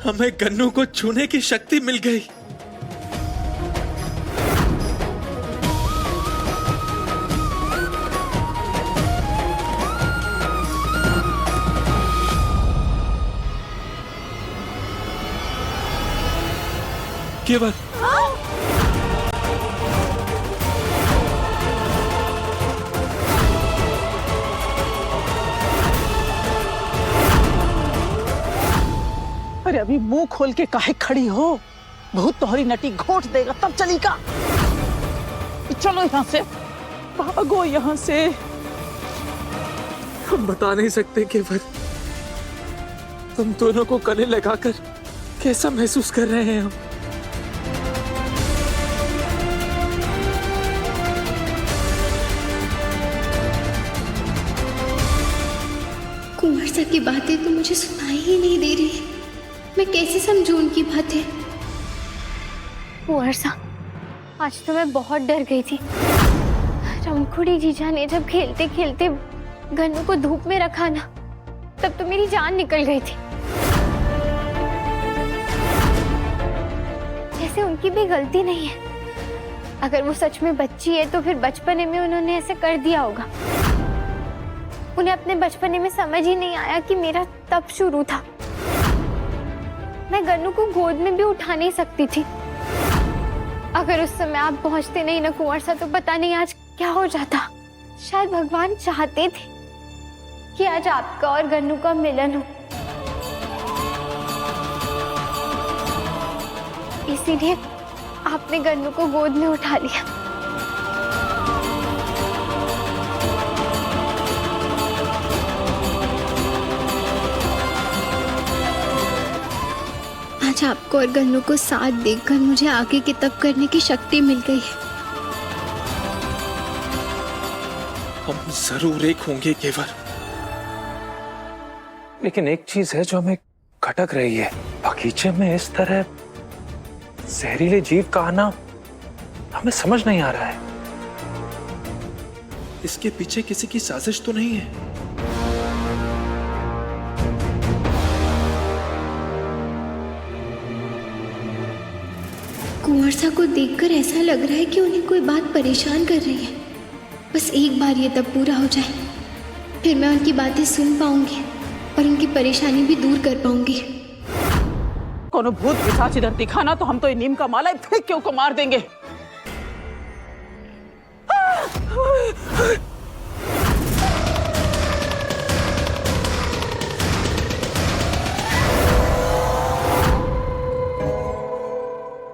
हमें गन्नू को छूने की शक्ति मिल गई। केवल अरे अभी मुंह खोल के काहे खड़ी हो? बहुत तोहरी नटी घोट देगा तब चली का। चलो यहाँ से, भागो यहाँ से। हम बता नहीं सकते केवल तुम दोनों को गले लगाकर कैसा महसूस कर रहे हैं हम। कुंवर सा की बातें तो मुझे सुनाई ही नहीं दे रही। मैं कैसे समझूं उनकी बातें? कुंवर सा, आज तो मैं बहुत डर गई थी। रमकुड़ी जीजा ने जब खेलते खेलते गन्नू को धूप में रखा ना, तब तो मेरी जान निकल गई थी। जैसे उनकी भी गलती नहीं है। अगर वो सच में बच्ची है तो फिर बचपने में उन्होंने ऐसे कर दिया होगा। उन्हें अपने बचपने में समझ ही नहीं आया कि मेरा तब शुरू था। मैं गन्नू को गोद में भी उठा नहीं सकती थी। अगर उस समय आप पहुंचते नहीं ना कुंवर सा, तो पता नहीं आज क्या हो जाता। शायद भगवान चाहते थे कि आज आपका और गन्नू का मिलन हो, इसीलिए आपने गन्नू को गोद में उठा लिया। आज आपको और गन्नू को साथ देखकर मुझे आगे की तप करने की शक्ति मिल गई है। हम जरूर एक होंगे केवल, लेकिन एक चीज है जो हमें खटक रही है। बगीचे में इस तरह जहरीले जीव का आना हमें समझ नहीं आ रहा है। इसके पीछे किसी की साजिश तो नहीं है? कुंवर सा को देखकर ऐसा लग रहा है कि उन्हें कोई बात परेशान कर रही है। बस एक बार ये तब पूरा हो जाए, फिर मैं उनकी बातें सुन पाऊंगी और उनकी परेशानी भी दूर कर पाऊंगी। कोनो भूत पिशाच इधर दिखा ना तो हम तो ये नीम का माला फेंक के उसको मार देंगे।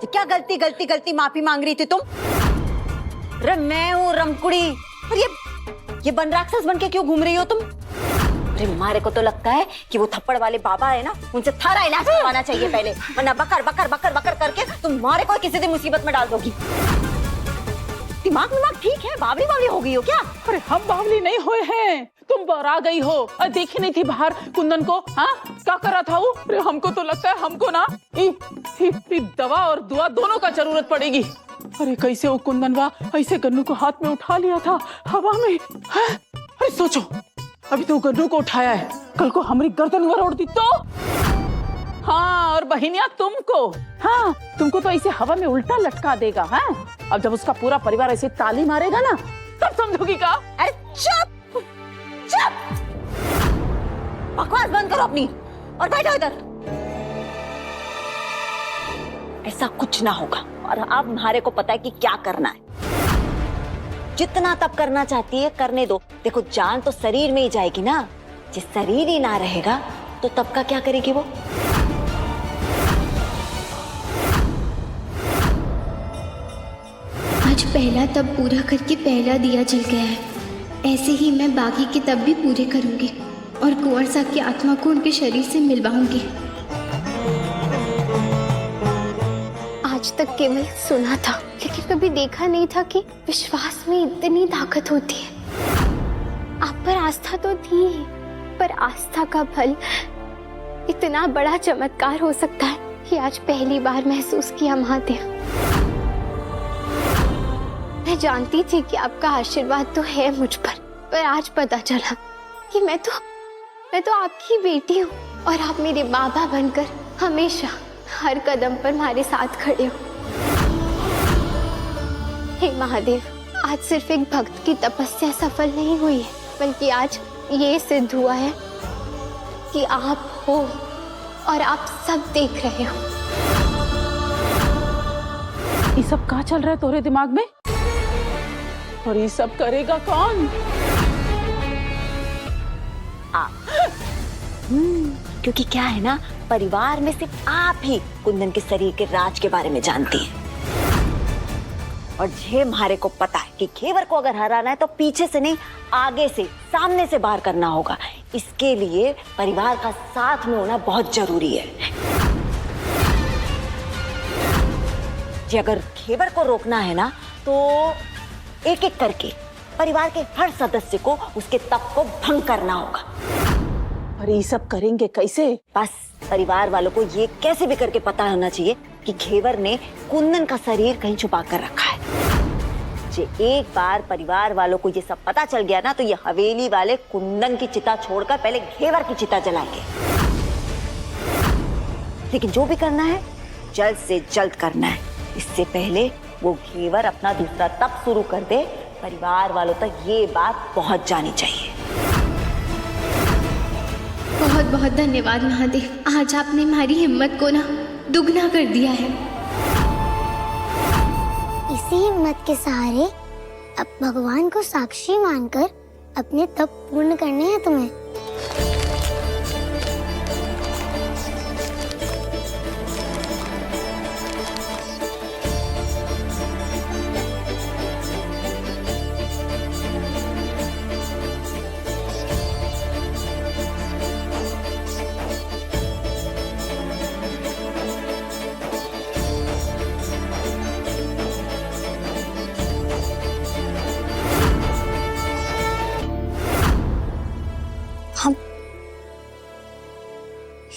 क्या गलती गलती गलती माफी मांग रही थी तुम? अरे मैं हूँ रमकुड़ी, और ये बन राक्षस बन के क्यों घूम रही हो तुम? अरे मारे को तो लगता है कि वो थप्पड़ वाले बाबा है ना, उनसे थारा इलाज करवाना चाहिए पहले, वरना बकर बकर बकर बकर करके तुम मारे को किसी दिन मुसीबत में डाल दोगी। दिमाग ठीक है? बावली बावली हो गई हो क्या? अरे हम बावली नहीं हुए हैं, तुम बौरा गई हो। देखी नहीं थी बाहर कुंदन को? हाँ, क्या कर रहा था वो? अरे हमको तो लगता है हमको ना दवा और दुआ दोनों का जरूरत पड़ेगी। अरे कैसे वो कुंदनवा ऐसे गन्नू को हाथ में उठा लिया था हवा में। अरे सोचो, अभी तो गन्नू को उठाया है, कल को हमारी गर्दन वरोड़ दी तो? हाँ, और बहिनिया तुमको, हाँ तुमको तो ऐसे हवा में उल्टा लटका देगा। हाँ, अब जब उसका पूरा परिवार ऐसे ताली मारेगा ना, तब समझोगी का? अरे चुप चुप, बकवास बंद करो अपनी और बैठो इधर। ऐसा कुछ ना होगा, और अब हमारे को पता है कि क्या करना है। जितना तब करना चाहती है करने दो। देखो, जान तो शरीर में ही जाएगी ना, जिस शरीर ही ना रहेगा तो तब का क्या करेगी वो? आज पहला तब पूरा करके पहला दिया जल गया है। ऐसे ही मैं बाकी के तब भी पूरे करूंगी और कुंवर सा की आत्मा को उनके शरीर से मिलवाऊंगी। आज तक केवल सुना था, लेकिन कभी देखा नहीं था कि विश्वास में इतनी ताकत होती है। आप पर आस्था तो थी, पर आस्था का फल इतना बड़ा चमत्कार हो सकता है कि आज पहली बार महसूस किया महादेव। मैं जानती थी कि आपका आशीर्वाद तो है मुझ पर आज पता चला कि मैं तो आपकी बेटी हूँ और आप मेरे बाबा बनकर हमेशा हर कदम पर हमारे साथ खड़े हो। हे महादेव, आज सिर्फ एक भक्त की तपस्या सफल नहीं हुई है, बल्कि आज ये सिद्ध हुआ है कि आप हो और आप सब देख रहे हो। ये सब क्या चल रहा है तोरे दिमाग में? और ये सब करेगा कौन? क्योंकि क्या है ना, परिवार में सिर्फ आप ही कुंदन के शरीर के राज के बारे में जानती हैं। और ये हमारे को पता है कि घेवर को अगर हराना है तो पीछे से नहीं, आगे से, सामने से बाहर करना होगा। इसके लिए परिवार का साथ में होना बहुत जरूरी है। जी अगर घेवर को रोकना है ना, तो एक एक करके परिवार के हर सदस्य को उसके तप को भंग करना होगा। और ये सब करेंगे कैसे? बस परिवार वालों को ये कैसे भी करके पता होना चाहिए कि घेवर ने कुंदन का शरीर कहीं छुपा कर रखा है। जे एक बार परिवार वालों को ये सब पता चल गया ना, तो ये हवेली वाले कुंदन की चिता छोड़कर पहले घेवर की चिता जलाएंगे। लेकिन जो भी करना है जल्द से जल्द करना है, इससे पहले वो घेवर अपना दूसरा तप शुरू कर दे। परिवार वालों तक ये बात पहुंच जानी चाहिए। बहुत बहुत धन्यवाद महादेव, आज आपने हमारी हिम्मत को ना दुगना कर दिया है। इसी हिम्मत के सहारे अब भगवान को साक्षी मानकर अपने तप पूर्ण करने हैं तुम्हें।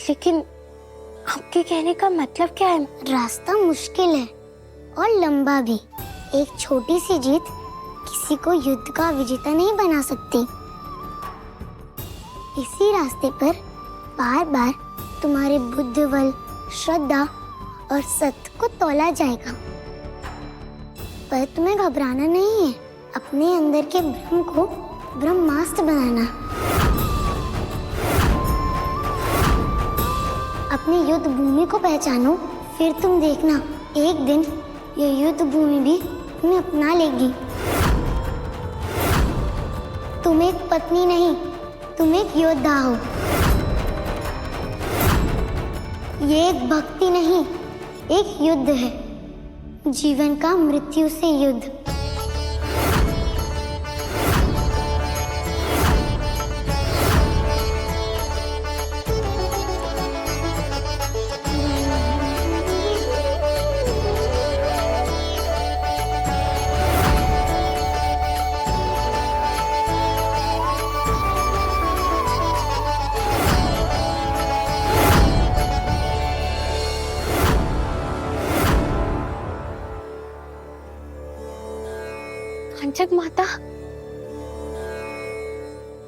लेकिन आपके कहने का मतलब क्या है? रास्ता मुश्किल है और लंबा भी। एक छोटी सी जीत किसी को युद्ध का विजेता नहीं बना सकती। इसी रास्ते पर बार बार तुम्हारे बुद्धि बल, श्रद्धा और सत्य को तौला जाएगा। पर तुम्हें घबराना नहीं है, अपने अंदर के ब्रह्म को ब्रह्मास्त्र बनाना। अपनी युद्ध भूमि को पहचानो, फिर तुम देखना एक दिन ये युद्ध भूमि भी तुम्हें अपना लेगी। तुम एक पत्नी नहीं, तुम एक योद्धा हो। ये एक भक्ति नहीं, एक युद्ध है, जीवन का मृत्यु से युद्ध। कांचक माता,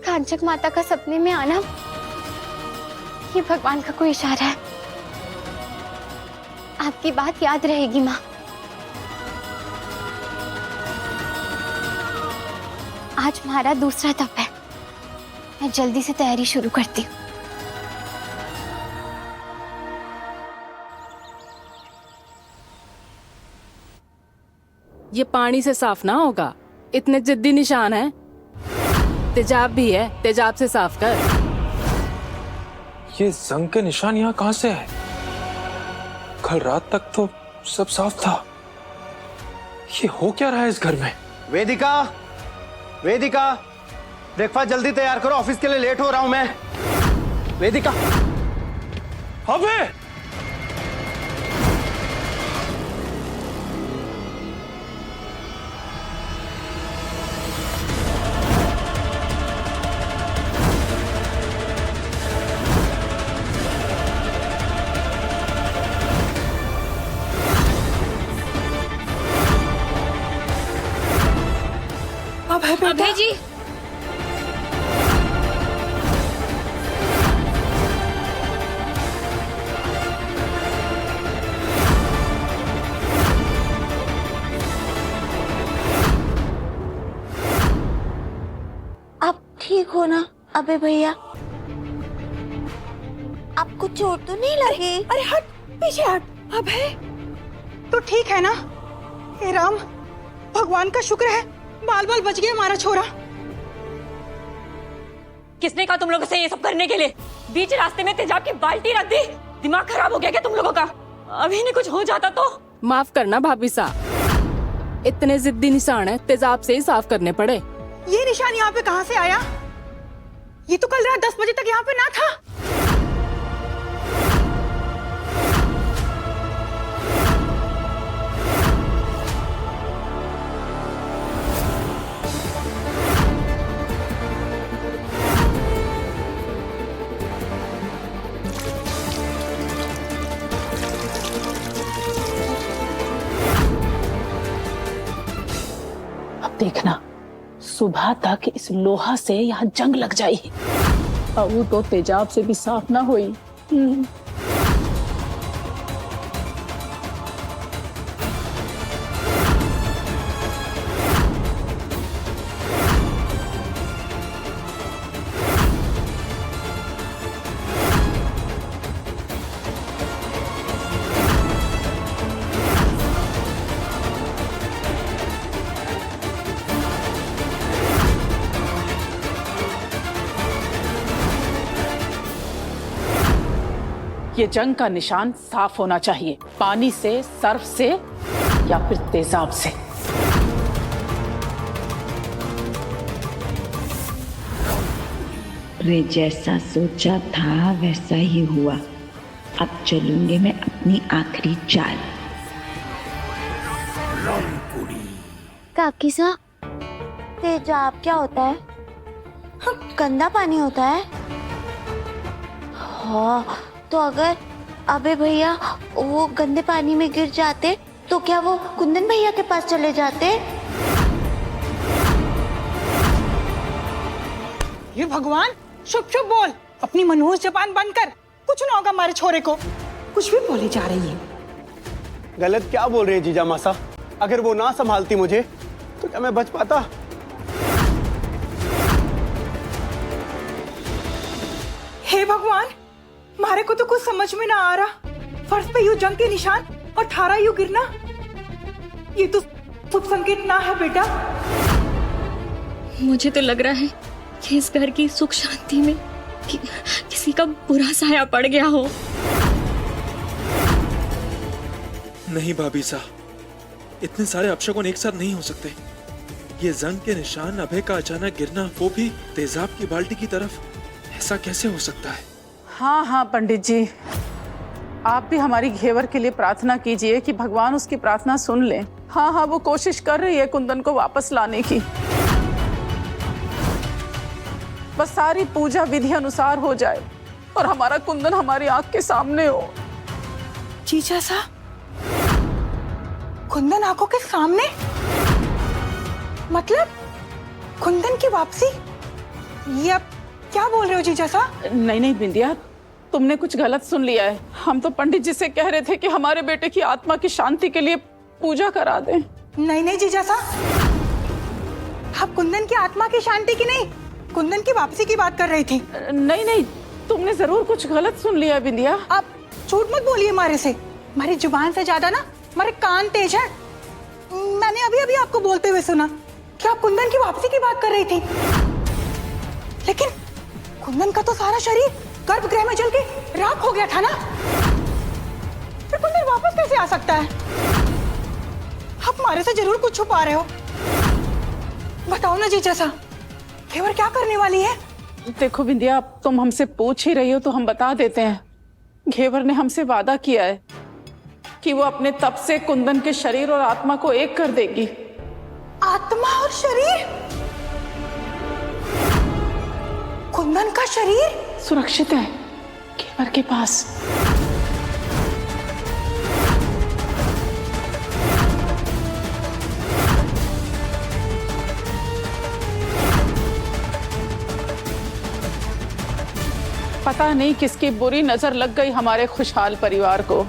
कांचक माता का सपने में आना ये भगवान का कोई इशारा है। आपकी बात याद रहेगी माँ। आज हमारा दूसरा तप है, मैं जल्दी से तैयारी शुरू करती हूँ। ये पानी से साफ ना होगा, इतने जिद्दी निशान है। तेजाब भी है, तेजाब से साफ कर। ये जंग के निशान यहाँ कहाँ से है? कल रात तक तो सब साफ था। ये हो क्या रहा है इस घर में? वेदिका, वेदिका, ब्रेकफास्ट जल्दी तैयार करो, ऑफिस के लिए लेट हो रहा हूं मैं। वेदिका, अबे अभय जी, हो ना अबे भैया? आपको चोट तो नहीं लगी? अरे हट, पीछे हट। अबे तो ठीक है ना? हे राम, भगवान का शुक्र है बाल बाल बच गया हमारा छोरा। किसने कहा तुम लोगों से ये सब करने के लिए? बीच रास्ते में तेजाब की बाल्टी रख दी। दिमाग खराब हो गया क्या तुम लोगों का? अभी नहीं कुछ हो जाता तो? माफ करना भाभी साहब, इतने जिद्दी निशान है तेजाब से ही साफ करने पड़े। ये निशान यहाँ पे कहाँ से आया? ये तो कल रात 10 बजे तक यहाँ पे ना था। अब देखना, सुबह तक इस लोहा से यहाँ जंग लग जाई और वो तो तेजाब से भी साफ ना हुई। ये जंग का निशान साफ होना चाहिए, पानी से, सर्फ से या फिर तेजाब से। रे जैसा सोचा था वैसा ही हुआ। अब चलूंगी मैं अपनी आखिरी चाल। काकी सा, तेजाब क्या होता है? गंदा पानी होता है? हाँ, तो अगर अबे भैया वो गंदे पानी में गिर जाते तो क्या वो कुंदन भैया के पास चले जाते? ये भगवान, शुभ शुभ बोल, अपनी मनहूस जबान बंद कर। कुछ ना होगा हमारे छोरे को। कुछ भी बोली जा रही है। गलत क्या बोल रही है जीजा मासा? अगर वो ना संभालती मुझे तो क्या मैं बच पाता? हे भगवान, मारे को तो कुछ समझ में ना आ रहा। फर्श पे यूं जंग के निशान और 18 यूं गिरना, ये तो शुभ संकेत ना है बेटा। मुझे तो लग रहा है कि इस घर की सुख शांति में किसी का बुरा साया पड़ गया हो। नहीं भाभी साहब, इतने सारे अपशकुन एक साथ नहीं हो सकते। ये जंग के निशान, अभय का अचानक गिरना, वो भी तेजाब की बाल्टी की तरफ, ऐसा कैसे हो सकता है? हाँ हाँ पंडित जी, आप भी हमारी घेवर के लिए प्रार्थना कीजिए कि भगवान उसकी प्रार्थना सुन ले। हाँ हाँ, वो कोशिश कर रही है कुंदन को वापस लाने की। बस सारी पूजा विधि अनुसार हो जाए और हमारा कुंदन हमारी आंख के सामने हो। जीजा सा, कुंदन आंखों के सामने? मतलब कुंदन की वापसी? ये आप क्या बोल रहे हो जीजा सा? नहीं नहीं बिंदिया, तुमने कुछ गलत सुन लिया है। हम तो पंडित जी से कह रहे थे कि हमारे बेटे की आत्मा की शांति के लिए पूजा करा दें। नहीं नहीं जीजा सा, आप कुंदन की आत्मा की शांति की नहीं, कुंदन की वापसी की बात कर रही थी। नहीं नहीं, तुमने जरूर कुछ गलत सुन लिया बिंदिया। आप झूठ मत बोलिए हमारे से। हमारी जुबान से ज्यादा ना हमारे कान तेज है। मैंने अभी अभी आपको बोलते हुए सुना कि आप कुंदन की वापसी की बात कर रही थी, लेकिन कुंदन का तो सारा शरीर गर्भगृह में जल के राख हो गया था ना। फिर कुंदन वापस कैसे आ सकता है? आप हमारे से जरूर कुछ छुपा रहे हो। बताओ ना जीजा सा, घेवर क्या करने वाली है? देखो बिंदिया, अब तुम हमसे पूछ ही रही हो तो हम बता देते हैं। घेवर ने हमसे वादा किया है कि वो अपने तप से कुंदन के शरीर और आत्मा को एक कर देगी। आत्मा और शरीर? कुंदन का शरीर सुरक्षित है घेवर के पास। पता नहीं किसकी बुरी नजर लग गई हमारे खुशहाल परिवार को।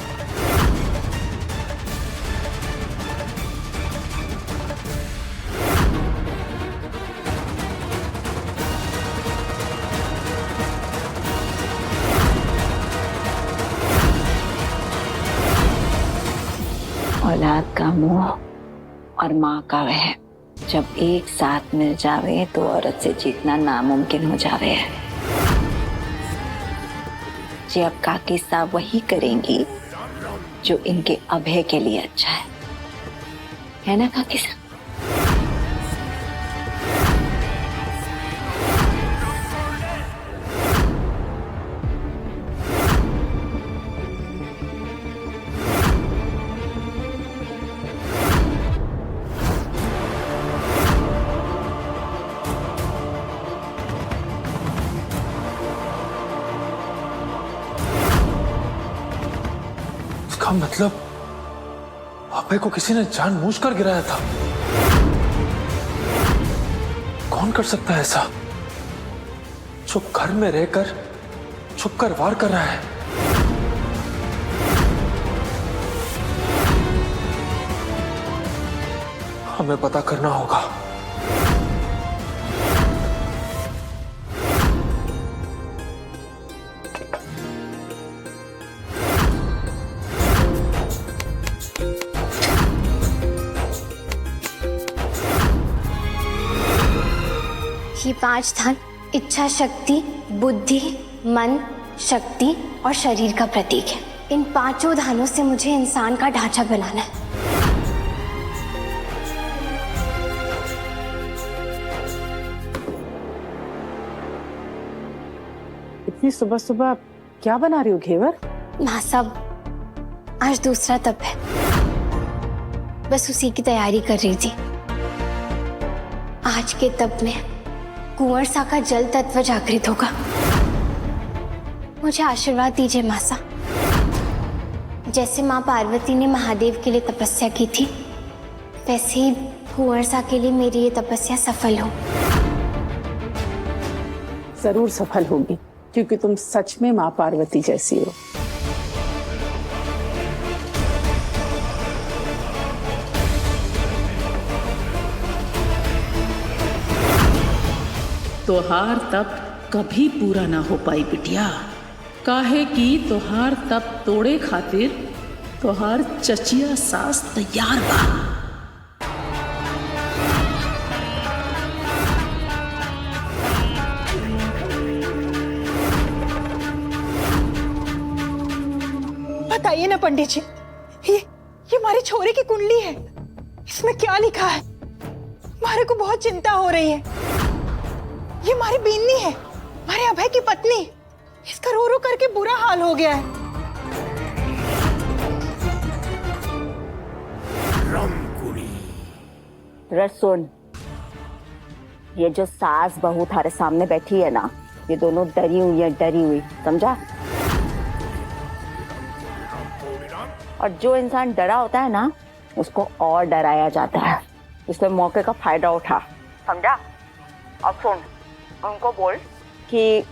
औलाद का मोह और माँ का वह जब एक साथ मिल जावे तो औरत से जीतना नामुमकिन हो जावे है। जी अब काकी साहब वही करेंगी जो इनके अभय के लिए अच्छा है ना काकी साहब? इसका मतलब अभय को किसी ने जानबूझकर गिराया था। कौन कर सकता है ऐसा जो घर में रहकर छुपकर वार कर रहा है? हमें पता करना होगा। ये 5 धन इच्छा शक्ति, बुद्धि, मन, शक्ति और शरीर का प्रतीक है। इन 5 धानों से मुझे इंसान का ढांचा बनाना है। इतनी सुबह सुबह क्या बना रही हो घेवर? माँ साहब, आज दूसरा तप है, बस उसी की तैयारी कर रही थी। आज के तप में कुंवर सा का जल तत्व जागृत होगा। मुझे आशीर्वाद दीजिए माँ साहब। जैसे माँ पार्वती ने महादेव के लिए तपस्या की थी, वैसे ही कुंवर सा के लिए मेरी ये तपस्या सफल हो। जरूर सफल होगी, क्योंकि तुम सच में माँ पार्वती जैसी हो। तोहार तप कभी पूरा ना हो पाई बिटिया, काहे कि तोहार तप तोड़े खातिर तोहार चचिया सास तैयार बा। बताइए ना पंडित जी, ये हमारी छोरी की कुंडली है, इसमें क्या लिखा है? हमारे को बहुत चिंता हो रही है। ये हमारी बीनी है, हमारे अभय की पत्नी। इसका रो रो करके बुरा हाल हो गया है। सुन, ये जो सास बहू थारे सामने बैठी है ना, ये दोनों डरी हुई है, डरी हुई, समझा? और जो इंसान डरा होता है ना, उसको और डराया जाता है, इसलिए मौके का फायदा उठा, समझा? अब सुन, उनको बोल कि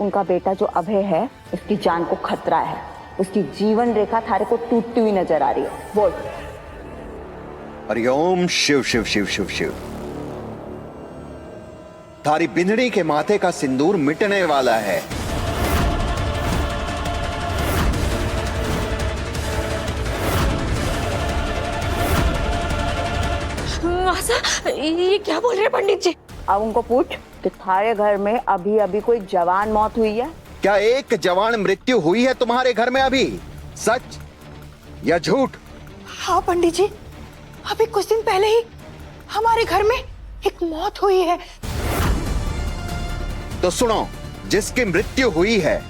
उनका बेटा जो अभय है उसकी जान को खतरा है, उसकी जीवन रेखा थारे को टूटती हुई नजर आ रही है, बोल। हरिओम शिव शिव शिव शिव शिव। थारी बिंदड़ी के माथे का सिंदूर मिटने वाला है। ये क्या बोल रहे पंडित जी? अब उनको पूछ कि थारे घर में अभी अभी कोई जवान मौत हुई है? क्या एक जवान मृत्यु हुई है तुम्हारे घर में अभी? सच या झूठ? हाँ पंडित जी, अभी कुछ दिन पहले ही हमारे घर में एक मौत हुई है। तो सुनो, जिसकी मृत्यु हुई है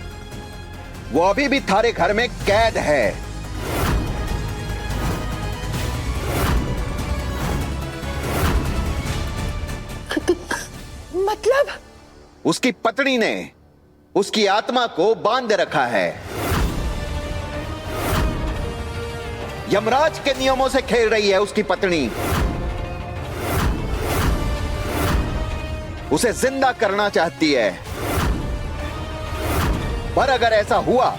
वो अभी भी थारे घर में कैद है। मतलब? उसकी पत्नी ने उसकी आत्मा को बांध रखा है, यमराज के नियमों से खेल रही है उसकी पत्नी। उसे जिंदा करना चाहती है। पर अगर ऐसा हुआ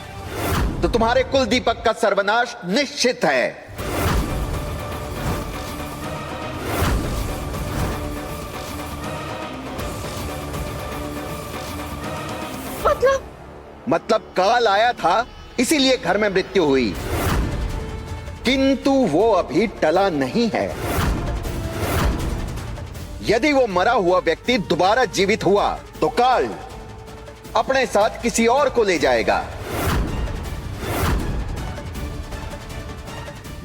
तो तुम्हारे कुल दीपक का सर्वनाश निश्चित है। मतलब काल आया था, इसीलिए घर में मृत्यु हुई। किंतु वो अभी टला नहीं है। यदि वो मरा हुआ व्यक्ति दोबारा जीवित हुआ तो काल अपने साथ किसी और को ले जाएगा।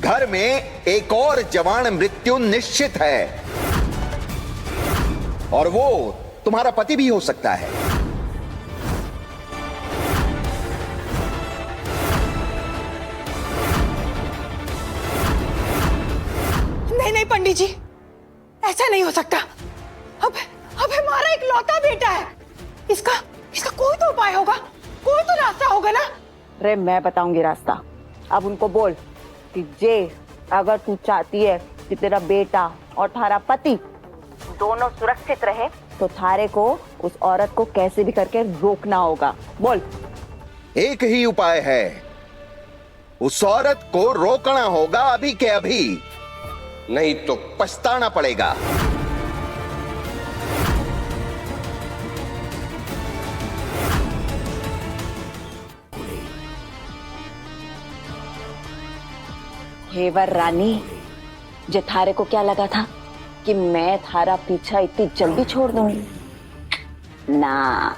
घर में एक और जवान मृत्यु निश्चित है और वो तुम्हारा पति भी हो सकता है। नहीं पंडित जी, ऐसा नहीं हो सकता। अब हमारा इकलौता बेटा है, इसका कोई तो उपाय होगा, कोई तो रास्ता होगा ना। अरे मैं बताऊंगी रास्ता। अब उनको बोल कि जे अगर तू चाहती है कि तेरा बेटा और थारा पति दोनों सुरक्षित रहे तो थारे को उस औरत को कैसे भी करके रोकना होगा। बोल। एक ही उपाय है, उस औरत को रोकना होगा अभी के अभी, नहीं तो पछताना पड़ेगा। हेवर रानी, जे थारे को क्या लगा था कि मैं थारा पीछा इतनी जल्दी छोड़ दूंगी? ना,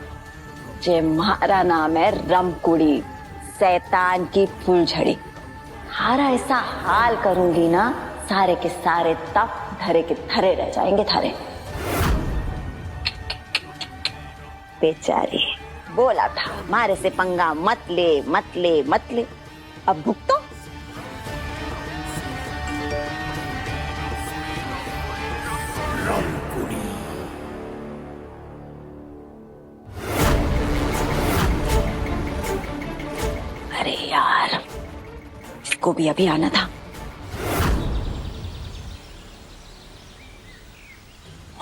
जे मारा नाम है रमकुड़ी, शैतान की फूलझड़ी। हारा ऐसा हाल करूंगी ना, सारे के सारे तप धरे के धरे रह जाएंगे थारे। बेचारी, बोला था मारे से पंगा मत ले मत ले मत ले, अब भुगतो। अरे यार, इसको भी अभी आना था।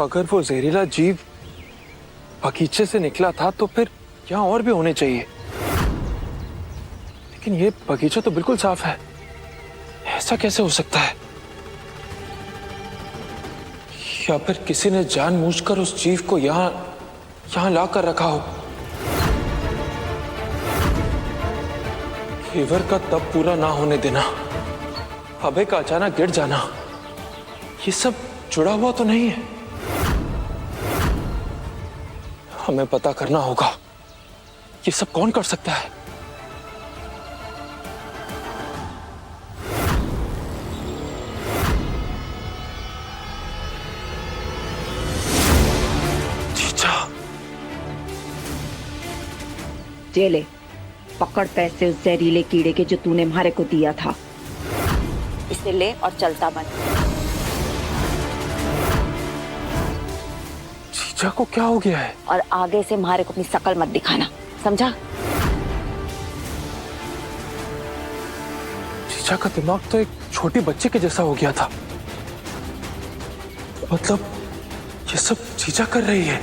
अगर वो जहरीला जीव बगीचे से निकला था तो फिर यहाँ और भी होने चाहिए, लेकिन ये बगीचा तो बिल्कुल साफ है। ऐसा कैसे हो सकता है? या फिर किसी ने जानबूझकर उस जीव को यहाँ ला कर रखा हो। फीवर का तब पूरा ना होने देना, अभय का अचानक गिर जाना, ये सब जुड़ा हुआ तो नहीं है। हमें पता करना होगा ये सब कौन कर सकता है। जीजा, जेले पकड़ पैसे उस जहरीले कीड़े के जो तूने मारे को दिया था, इसे ले और चलता बन। जीजा को क्या हो गया है? और आगे से मारे को अपनी शकल मत दिखाना, समझा? जीजा का दिमाग तो एक छोटी बच्चे के जैसा हो गया था। मतलब ये सब जीजा कर रही है।